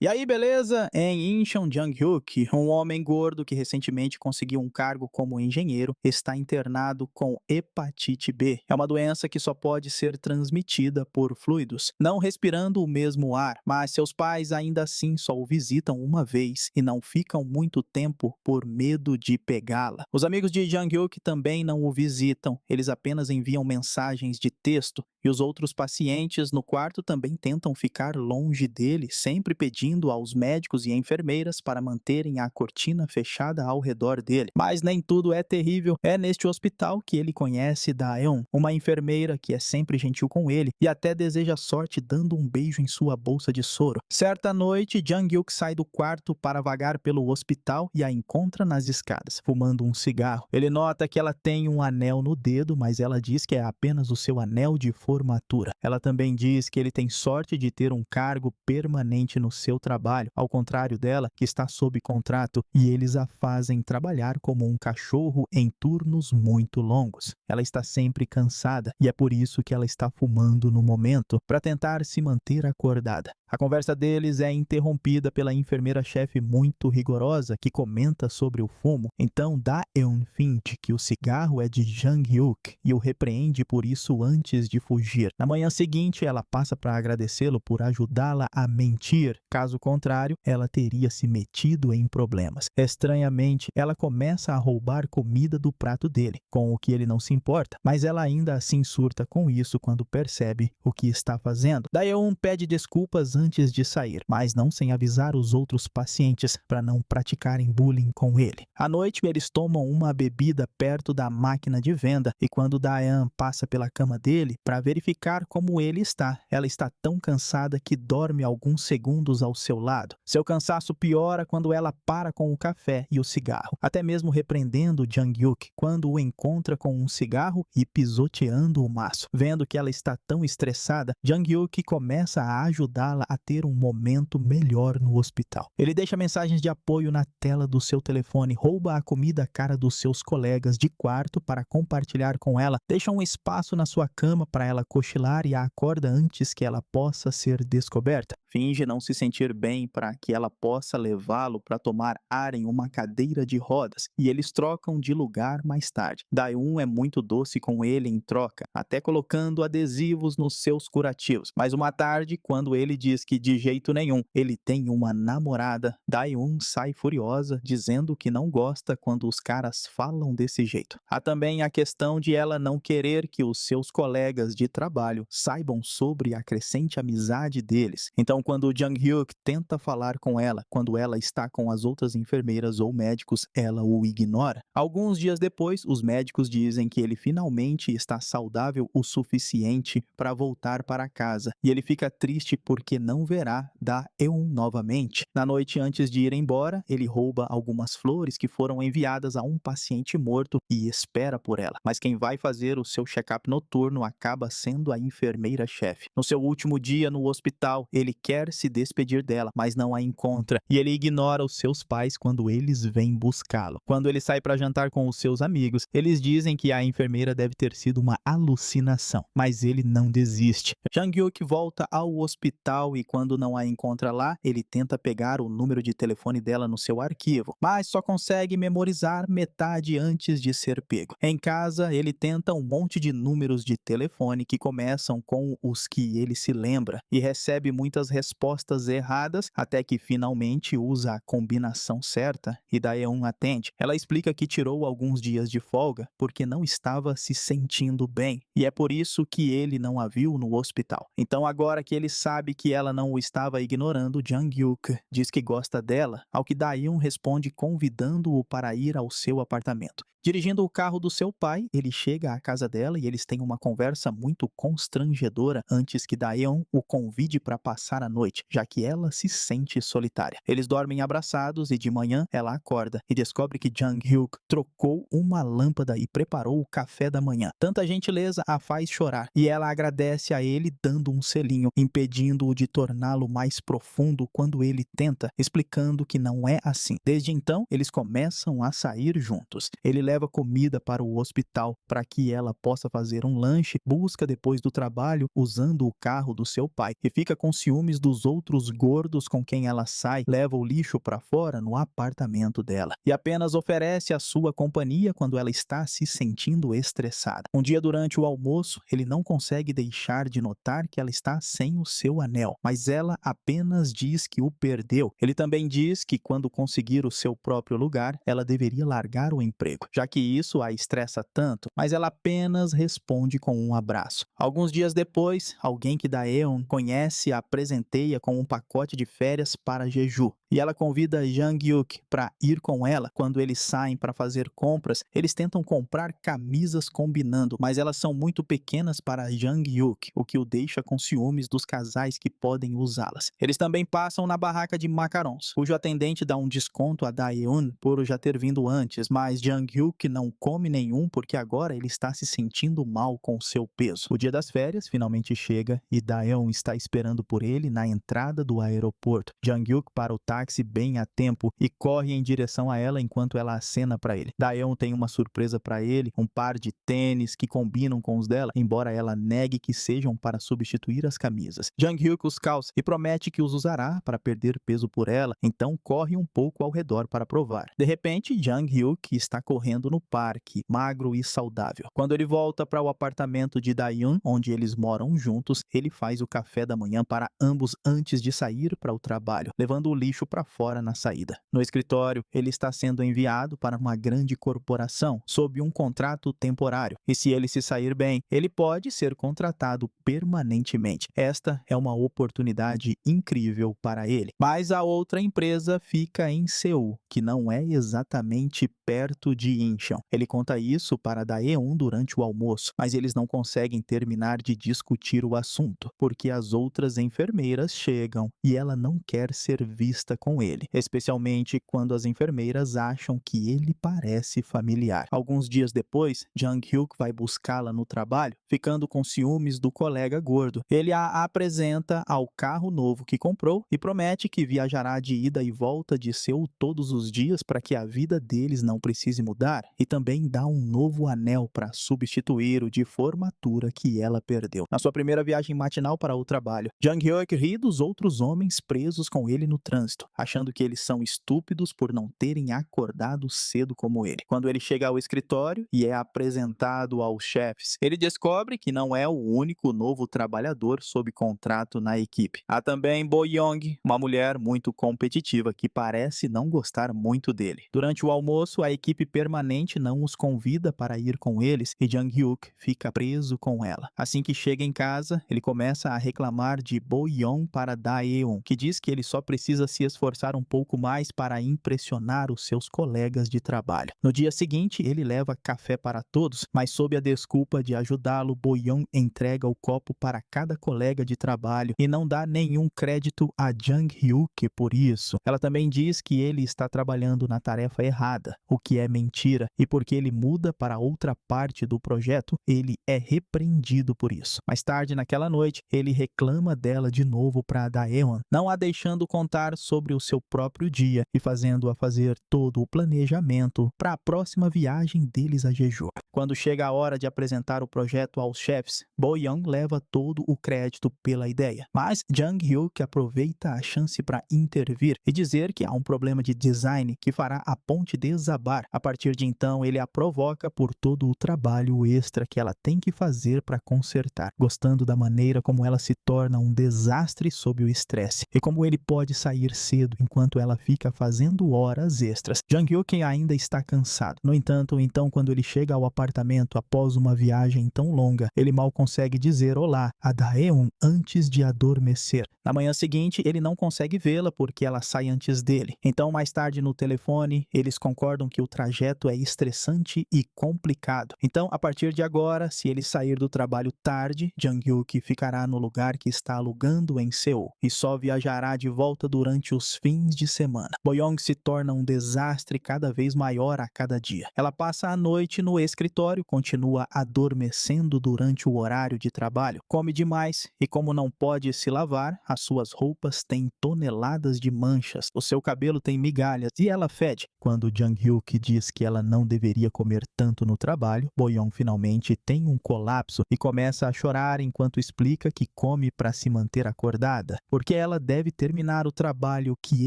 E aí, beleza? Em Incheon Jang-hyuk, um homem gordo que recentemente conseguiu um cargo como engenheiro, está internado com hepatite B. É uma doença que só pode ser transmitida por fluidos, não respirando o mesmo ar, mas seus pais ainda assim só o visitam uma vez e não ficam muito tempo por medo de pegá-la. Os amigos de Jang-hyuk também não o visitam, eles apenas enviam mensagens de texto e os outros pacientes no quarto também tentam ficar longe dele, sempre pedindo aos médicos e enfermeiras para manterem a cortina fechada ao redor dele. Mas nem tudo é terrível. É neste hospital que ele conhece Daeon, uma enfermeira que é sempre gentil com ele e até deseja sorte dando um beijo em sua bolsa de soro. Certa noite, Jang-hyuk sai do quarto para vagar pelo hospital e a encontra nas escadas, fumando um cigarro. Ele nota que ela tem um anel no dedo, mas ela diz que é apenas o seu anel de formatura. Ela também diz que ele tem sorte de ter um cargo permanente no seu trabalho, ao contrário dela, que está sob contrato, e eles a fazem trabalhar como um cachorro em turnos muito longos. Ela está sempre cansada e é por isso que ela está fumando no momento, para tentar se manter acordada. A conversa deles é interrompida pela enfermeira-chefe muito rigorosa que comenta sobre o fumo. Então Da-eun finge que o cigarro é de Jang-hyuk e o repreende por isso antes de fugir. Na manhã seguinte, ela passa para agradecê-lo por ajudá-la a mentir. Caso contrário, ela teria se metido em problemas. Estranhamente, ela começa a roubar comida do prato dele, com o que ele não se importa, mas ela ainda assim surta com isso quando percebe o que está fazendo. Da-eun pede desculpas antes de sair, mas não sem avisar os outros pacientes para não praticarem bullying com ele. À noite, eles tomam uma bebida perto da máquina de venda e quando Daeun passa pela cama dele para verificar como ele está, ela está tão cansada que dorme alguns segundos ao seu lado. Seu cansaço piora quando ela para com o café e o cigarro, até mesmo repreendendo Jang-hyuk quando o encontra com um cigarro e pisoteando o maço. Vendo que ela está tão estressada, Jang-hyuk começa a ajudá-la a ter um momento melhor no hospital. Ele deixa mensagens de apoio na tela do seu telefone, rouba a comida cara dos seus colegas de quarto para compartilhar com ela, deixa um espaço na sua cama para ela cochilar e a acorda antes que ela possa ser descoberta. Finge não se sentir bem para que ela possa levá-lo para tomar ar em uma cadeira de rodas e eles trocam de lugar mais tarde. Daeun é muito doce com ele em troca, até colocando adesivos nos seus curativos. Mas uma tarde, quando ele diz que de jeito nenhum ele tem uma namorada, Daeun sai furiosa, dizendo que não gosta quando os caras falam desse jeito. Há também a questão de ela não querer que os seus colegas de trabalho saibam sobre a crescente amizade deles. Então, quando Jang-hyuk tenta falar com ela, quando ela está com as outras enfermeiras ou médicos, ela o ignora. Alguns dias depois, os médicos dizem que ele finalmente está saudável o suficiente para voltar para casa, e ele fica triste porque não verá Da-eun novamente. Na noite antes de ir embora, ele rouba algumas flores que foram enviadas a um paciente morto e espera por ela. Mas quem vai fazer o seu check-up noturno acaba sendo a enfermeira-chefe. No seu último dia no hospital, ele quer se despedir dela, mas não a encontra, e ele ignora os seus pais quando eles vêm buscá-lo. Quando ele sai para jantar com os seus amigos, eles dizem que a enfermeira deve ter sido uma alucinação, mas ele não desiste. Jang-hyuk volta ao hospital e quando não a encontra lá, ele tenta pegar o número de telefone dela no seu arquivo, mas só consegue memorizar metade antes de ser pego. Em casa, ele tenta um monte de números de telefone que começam com os que ele se lembra e recebe muitas respostas erradas até que finalmente usa a combinação certa e Daeun atende. Ela explica que tirou alguns dias de folga porque não estava se sentindo bem e é por isso que ele não a viu no hospital. Então agora que ele sabe que ela não o estava ignorando, Jang-hyuk diz que gosta dela, ao que Daeun responde convidando-o para ir ao seu apartamento. Dirigindo o carro do seu pai, ele chega à casa dela e eles têm uma conversa muito constrangedora antes que Daeun o convide para passar a noite, já que ela se sente solitária. Eles dormem abraçados e de manhã ela acorda e descobre que Jang-hyuk trocou uma lâmpada e preparou o café da manhã. Tanta gentileza a faz chorar e ela agradece a ele dando um selinho, impedindo-o de torná-lo mais profundo quando ele tenta, explicando que não é assim. Desde então, eles começam a sair juntos. Ele leva leva comida para o hospital para que ela possa fazer um lanche, busca depois do trabalho usando o carro do seu pai e fica com ciúmes dos outros gordos com quem ela sai, leva o lixo para fora no apartamento dela e apenas oferece a sua companhia quando ela está se sentindo estressada. Um dia durante o almoço, ele não consegue deixar de notar que ela está sem o seu anel, mas ela apenas diz que o perdeu. Ele também diz que quando conseguir o seu próprio lugar, ela deveria largar o emprego, já que isso a estressa tanto, mas ela apenas responde com um abraço. Alguns dias depois, alguém que Daeun conhece a presenteia com um pacote de férias para Jeju. E ela convida Jang-hyuk para ir com ela. Quando eles saem para fazer compras, eles tentam comprar camisas combinando, mas elas são muito pequenas para Jang-hyuk, o que o deixa com ciúmes dos casais que podem usá-las. Eles também passam na barraca de macarons, cujo atendente dá um desconto a Daeun por já ter vindo antes, mas Jang-hyuk não come nenhum porque agora ele está se sentindo mal com o seu peso. O dia das férias finalmente chega e Daeun está esperando por ele na entrada do aeroporto. Jang-hyuk para o táxi bem a tempo e corre em direção a ela enquanto ela acena para ele. Daeun tem uma surpresa para ele, um par de tênis que combinam com os dela, embora ela negue que sejam para substituir as camisas. Jang-hyuk os calça e promete que os usará para perder peso por ela, então corre um pouco ao redor para provar. De repente, Jang-hyuk está correndo no parque, magro e saudável. Quando ele volta para o apartamento de Daeun, onde eles moram juntos, ele faz o café da manhã para ambos antes de sair para o trabalho, levando o lixo para fora na saída. No escritório, ele está sendo enviado para uma grande corporação, sob um contrato temporário, e se ele se sair bem, ele pode ser contratado permanentemente. Esta é uma oportunidade incrível para ele. Mas a outra empresa fica em Seul, que não é exatamente perto de Incheon. Ele conta isso para Daeun durante o almoço, mas eles não conseguem terminar de discutir o assunto, porque as outras enfermeiras chegam e ela não quer ser vista com ele, especialmente quando as enfermeiras acham que ele parece familiar. Alguns dias depois, Jang-hyuk vai buscá-la no trabalho, ficando com ciúmes do colega gordo. Ele a apresenta ao carro novo que comprou e promete que viajará de ida e volta de Seul todos os dias para que a vida deles não precise mudar, e também dá um novo anel para substituir o de formatura que ela perdeu. Na sua primeira viagem matinal para o trabalho, Jang-hyuk ri dos outros homens presos com ele no trânsito, achando que eles são estúpidos por não terem acordado cedo como ele. Quando ele chega ao escritório e é apresentado aos chefes, ele descobre que não é o único novo trabalhador sob contrato na equipe. Há também Bo-young, uma mulher muito competitiva que parece não gostar muito dele. Durante o almoço, a equipe permanente não os convida para ir com eles e Jang-hyuk fica preso com ela. Assim que chega em casa, ele começa a reclamar de Bo-young para Daeun, que diz que ele só precisa se esforçar um pouco mais para impressionar os seus colegas de trabalho. No dia seguinte, ele leva café para todos, mas sob a desculpa de ajudá-lo, Bo-young entrega o copo para cada colega de trabalho e não dá nenhum crédito a Jang-hyuk por isso. Ela também diz que ele está trabalhando na tarefa errada, o que é mentira, e porque ele muda para outra parte do projeto, ele é repreendido por isso. Mais tarde naquela noite, ele reclama dela de novo para Daeun, não a deixando contar sobre o seu próprio dia e fazendo-a fazer todo o planejamento para a próxima viagem deles a Jeju. Quando chega a hora de apresentar o projeto aos chefes, Bo-young leva todo o crédito pela ideia, mas Jang-hyuk aproveita a chance para intervir e dizer que há um problema de design que fará a ponte desabar. A partir de então, ele a provoca por todo o trabalho extra que ela tem que fazer para consertar, gostando da maneira como ela se torna um desastre sob o estresse e como ele pode sair cedo enquanto ela fica fazendo horas extras. Jang-hyuk ainda está cansado. No entanto, então quando ele chega ao apartamento após uma viagem tão longa, ele mal consegue dizer olá a Daeun antes de adormecer. Na manhã seguinte, ele não consegue vê-la porque ela sai antes dele. Então, mais tarde no telefone, eles concordam que o trajeto é estressante e complicado. Então, a partir de agora, se ele sair do trabalho tarde, Jang-hyuk ficará no lugar que está alugando em Seul e só viajará de volta durante os fins de semana. Boyoung se torna um desastre cada vez maior a cada dia. Ela passa a noite no escritório, continua adormecendo durante o horário de trabalho, come demais e, como não pode se lavar, as suas roupas têm toneladas de manchas, o seu cabelo tem migalhas e ela fede. Quando Jang-hyuk diz que ela não deveria comer tanto no trabalho, Boyoung finalmente tem um colapso e começa a chorar enquanto explica que come para se manter acordada, porque ela deve terminar o trabalho que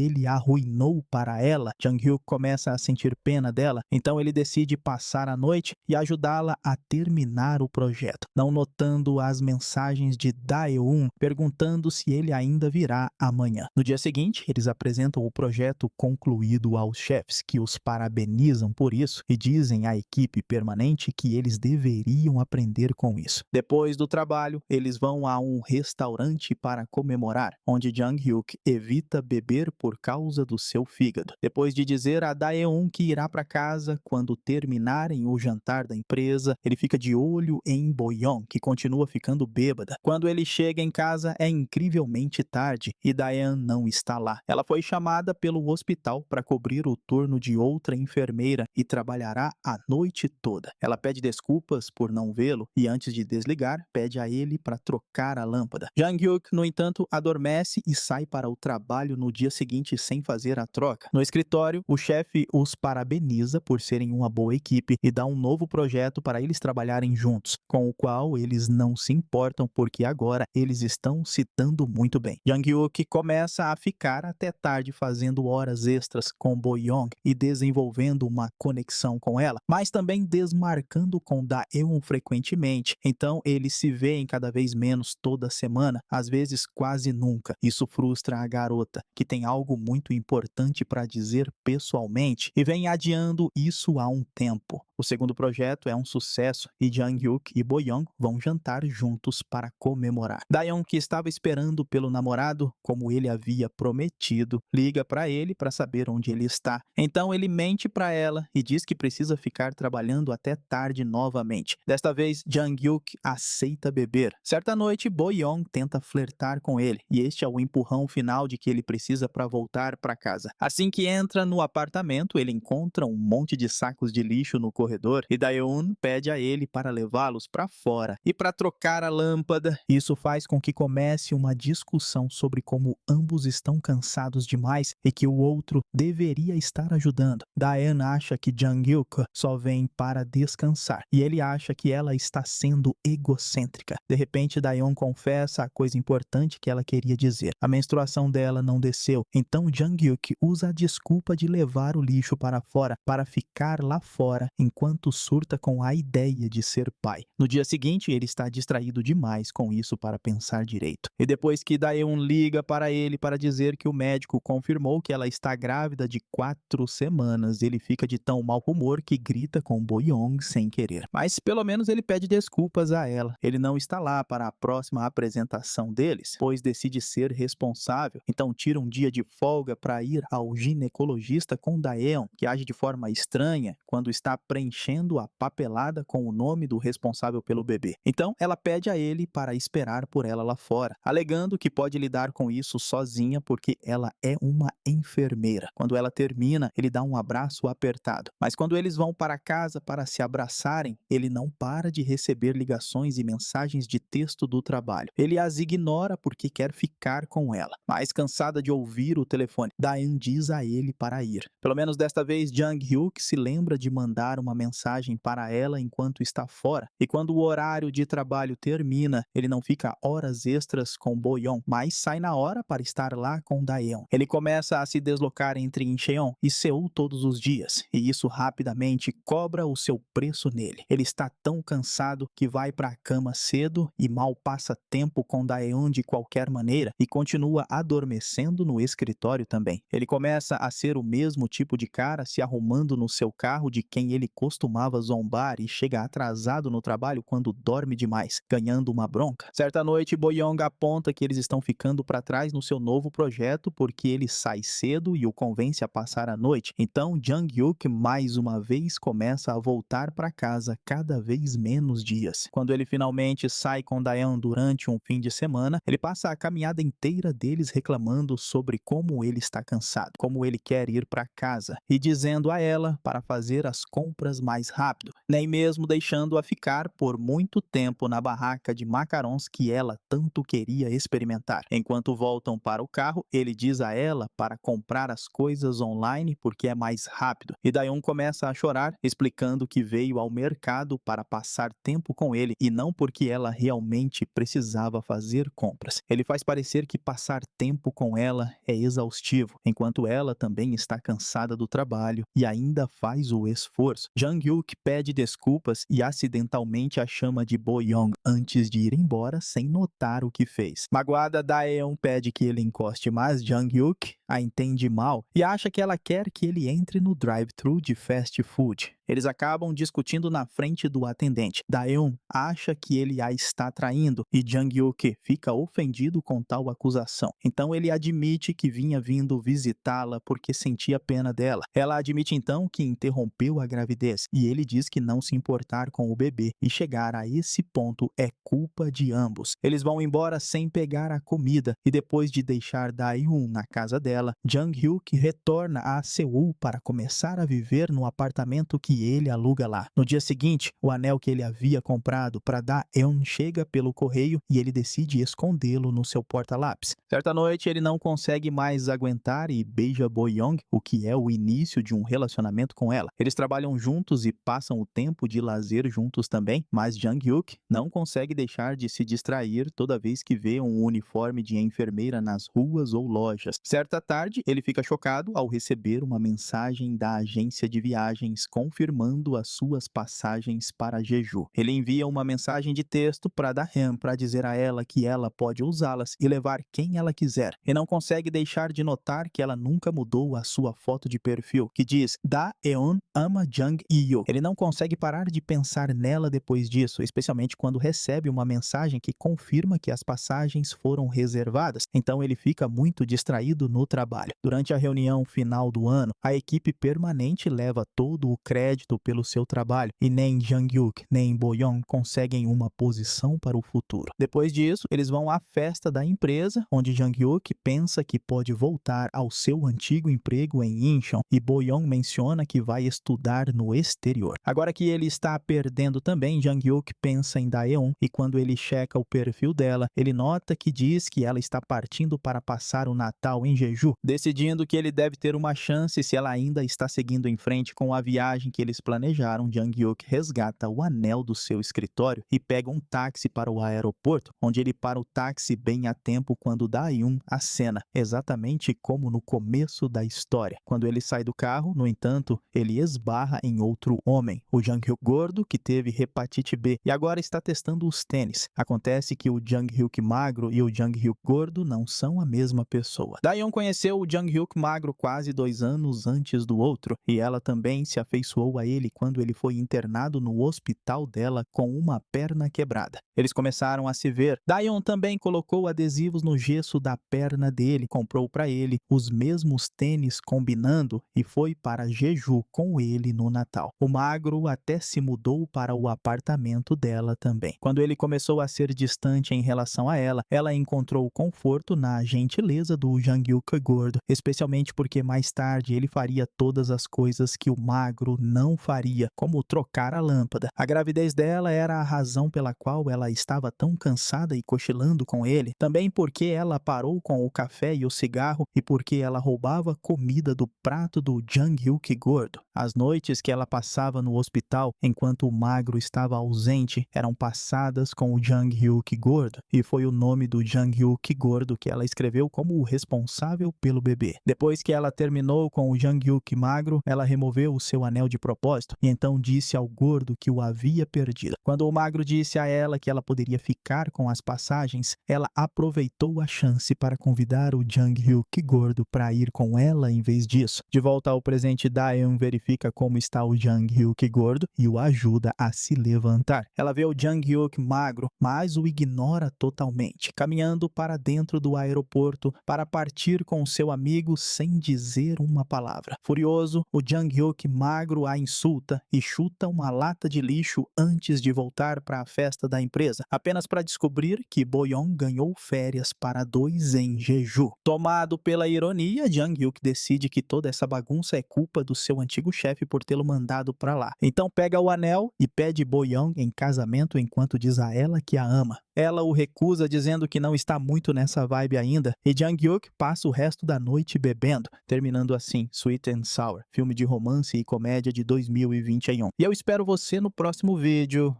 ele arruinou para ela. Jang-hyuk começa a sentir pena dela, então ele decide passar a noite e ajudá-la a terminar o projeto, não notando as mensagens de Dae-eun perguntando se ele ainda virá amanhã. No dia seguinte, eles apresentam o projeto concluído aos chefes, que os parabenizam por isso e dizem à equipe permanente que eles deveriam aprender com isso. Depois do trabalho, eles vão a um restaurante para comemorar, onde Jang-hyuk evita beber por causa do seu fígado. Depois de dizer a Dae-eun que irá para casa quando terminarem o jantar da empresa, ele fica de olho em Boyoung, que continua ficando bêbada. Quando ele chega em casa, é incrivelmente tarde e Dae-eun não está lá. Ela foi chamada pelo hospital para cobrir o turno de outra enfermeira e trabalhará a noite toda. Ela pede desculpas por não vê-lo e, antes de desligar, pede a ele para trocar a lâmpada. Jang-hyuk, no entanto, adormece e sai para o trabalho no dia seguinte sem fazer a troca. No escritório, o chefe os parabeniza por serem uma boa equipe e dá um novo projeto para eles trabalharem juntos, com o qual eles não se importam porque agora eles estão se dando muito bem. Jang-hyuk começa a ficar até tarde fazendo horas extras com Boyoung e desenvolvendo uma conexão com ela, mas também desmarcando com Dae-eun frequentemente. Então eles se veem cada vez menos toda semana, às vezes quase nunca. Isso frustra a garota, que tem algo muito importante para dizer pessoalmente e vem adiando isso há um tempo. O segundo projeto é um sucesso e Jang-hyuk e Boyoung vão jantar juntos para comemorar. Dae-eun, que estava esperando pelo namorado, como ele havia prometido, liga para ele para saber onde ele está. Então ele mente para ela e diz que precisa ficar trabalhando até tarde novamente. Desta vez, Jang-hyuk aceita beber. Certa noite, Boyoung tenta flertar com ele e este é o empurrão final de que ele precisa para voltar para casa. Assim que entra no apartamento, ele encontra um monte de sacos de lixo no corredor e Dae-eun pede a ele para levá-los para fora e para trocar a lâmpada. Isso faz com que comece uma discussão sobre como ambos estão cansados demais e que o outro deveria estar ajudando. Dae-eun acha que Jang-hyuk só vem para descansar e ele acha que ela está sendo egocêntrica. De repente, Dae-eun confessa a coisa importante que ela queria dizer. A menstruação dela não desceu, então Jang-hyuk usa a desculpa de levar o lixo para fora para ficar lá fora enquanto surta com a ideia de ser pai. No dia seguinte, ele está distraído demais com isso para pensar direito. E depois que Dae-eun liga para ele para dizer que o médico confirmou que ela está grávida de 4 semanas, ele fica de tão mau humor que grita com Boyoung sem querer. Mas pelo menos ele pede desculpas a ela. Ele não está lá para a próxima apresentação deles, pois decide ser responsável. Então tira um dia de folga para ir ao ginecologista com Dae-eun, que age de forma estranha quando está preenchendo a papelada com o nome do responsável pelo bebê. Então ela pede a ele para esperar por ela lá fora, alegando que pode lidar com isso sozinha porque ela é uma enfermeira. Quando ela termina, ele dá um abraço apertado. Mas quando eles vão para casa para se abraçarem, ele não para de receber ligações e mensagens de texto do trabalho. Ele as ignora porque quer ficar com ela. Mas cansada de ouvir o telefone, Dae-eun diz a ele para ir. Pelo menos desta vez, Jang-hyuk se lembra de mandar uma mensagem para ela enquanto está fora. E quando o horário de trabalho termina, ele não fica horas extras com Boyoung, mas sai na hora para estar lá com Dae-eun. Ele começa a se deslocar entre Incheon e Seul todos os dias, e isso rapidamente cobra o seu preço nele. Ele está tão cansado que vai para a cama cedo e mal passa tempo com Dae-eun de qualquer maneira e continua adormecendo no escritório também. Ele começa a ser o mesmo tipo de cara se arrumando no seu carro de quem ele costumava zombar e chega atrasado no trabalho quando dorme demais, ganhando uma bronca. Certa noite, Boyoung aponta que eles estão ficando para trás no seu novo projeto porque ele sai cedo e o convence a passar a noite. Então, Jang-hyuk mais uma vez começa a voltar para casa cada vez menos dias. Quando ele finalmente sai com Daeun durante um fim de semana, ele passa a caminhada inteira deles reclamando sobre como ele está cansado, como ele quer ir para casa e dizendo a ela para fazer as compras mais rápido, nem mesmo deixando-a ficar por muito tempo na barraca de macarons que ela tanto queria experimentar. Enquanto voltam para o carro, ele diz a ela para comprar as coisas online porque é mais rápido. E Daeun começa a chorar, explicando que veio ao mercado para passar tempo com ele e não porque ela realmente precisava fazer compras. Ele faz parecer que passar tempo com ela é exaustivo, enquanto ela também está cansada do trabalho e ainda faz o esforço. Jang-hyuk pede desculpas e acidentalmente a chama de Boyoung antes de ir embora sem notar o que fez. Magoada, Daeun pede que ele encoste, mas Jang-hyuk a entende mal e acha que ela quer que ele entre no drive-thru de fast food. Eles acabam discutindo na frente do atendente. Daeun acha que ele a está traindo e Jang-hyuk fica ofendido com tal acusação. Então ele admite que vinha vindo visitá-la porque sentia pena dela. Ela admite então que interrompeu a gravidez e ele diz que não se importar com o bebê e chegar a esse ponto é culpa de ambos. Eles vão embora sem pegar a comida e depois de deixar Daeun na casa dela, Jang-hyuk retorna a Seul para começar a viver no apartamento que ele aluga lá. No dia seguinte, o anel que ele havia comprado para Daeun chega pelo correio e ele decide escondê-lo no seu porta-lápis. Certa noite, ele não consegue mais aguentar e beija Boyoung, o que é o início de um relacionamento com ela. Eles trabalham juntos e passam o tempo de lazer juntos também, mas Jang-hyuk não consegue deixar de se distrair toda vez que vê um uniforme de enfermeira nas ruas ou lojas. Certa tarde, ele fica chocado ao receber uma mensagem da agência de viagens confirmando as suas passagens para Jeju. Ele envia uma mensagem de texto para Daeun para dizer a ela que ela pode usá-las e levar quem ela quiser, e não consegue deixar de notar que ela nunca mudou a sua foto de perfil, que diz Daeun ama Jang-hyo. Ele não consegue parar de pensar nela depois disso, especialmente quando recebe uma mensagem que confirma que as passagens foram reservadas. Então ele fica muito distraído no trabalho. Durante a reunião final do ano, a equipe permanente leva todo o crédito pelo seu trabalho e nem Jang-hyuk nem Boyoung conseguem uma posição para o futuro. Depois disso, eles vão à festa da empresa, onde Jang-hyuk pensa que pode voltar ao seu antigo emprego em Incheon e Boyoung menciona que vai estudar no exterior. Agora que ele está perdendo também, Jang-hyuk pensa em Daeun e quando ele checa o perfil dela, ele nota que diz que ela está partindo para passar o Natal em Jeju, decidindo que ele deve ter uma chance se ela ainda está seguindo em frente com a viagem que eles planejaram. Jang-hyuk resgata o anel do seu escritório e pega um táxi para o aeroporto, onde ele para o táxi bem a tempo quando Daeun acena, exatamente como no começo da história. Quando ele sai do carro, no entanto, ele esbarra em outro homem, o Jang-hyuk gordo, que teve hepatite B e agora está testando os tênis. Acontece que o Jang-hyuk magro e o Jang-hyuk gordo não são a mesma pessoa. Daeun conheceu o Jang-hyuk magro quase 2 anos antes do outro, e ela também se afeiçoou a ele quando ele foi internado no hospital dela com uma perna quebrada. Eles começaram a se ver. Daeun também colocou adesivos no gesso da perna dele, comprou para ele os mesmos tênis combinando e foi para Jeju com ele no Natal. O magro até se mudou para o apartamento dela também. Quando ele começou a ser distante em relação a ela, ela encontrou conforto na gentileza do Jang-hyuk gordo, especialmente porque mais tarde ele faria todas as coisas que o magro não faria, como trocar a lâmpada. A gravidez dela era a razão pela qual ela estava tão cansada e cochilando com ele, também porque ela parou com o café e o cigarro e porque ela roubava comida do prato do Jang-hyuk gordo. As noites que ela passava no hospital enquanto o magro estava ausente eram passadas com o Jang-hyuk gordo, e foi o nome do Jang-hyuk gordo que ela escreveu como o responsável pelo bebê. Depois que ela terminou com o Jang-hyuk magro, ela removeu o seu anel de promessa propósito e então disse ao gordo que o havia perdido. Quando o magro disse a ela que ela poderia ficar com as passagens, ela aproveitou a chance para convidar o Jang-hyuk gordo para ir com ela em vez disso. De volta ao presente, Daeun verifica como está o Jang-hyuk gordo e o ajuda a se levantar. Ela vê o Jang-hyuk magro, mas o ignora totalmente, caminhando para dentro do aeroporto para partir com seu amigo sem dizer uma palavra. Furioso, o Jang-hyuk magro a insulta e chuta uma lata de lixo antes de voltar para a festa da empresa, apenas para descobrir que Boyeon ganhou férias para 2 em Jeju. Tomado pela ironia, Jang-hyuk decide que toda essa bagunça é culpa do seu antigo chefe por tê-lo mandado para lá. Então pega o anel e pede Boyeon em casamento enquanto diz a ela que a ama. Ela o recusa dizendo que não está muito nessa vibe ainda e Jang-hyuk passa o resto da noite bebendo, terminando assim Sweet and Sour, filme de romance e comédia de 2021. E eu espero você no próximo vídeo.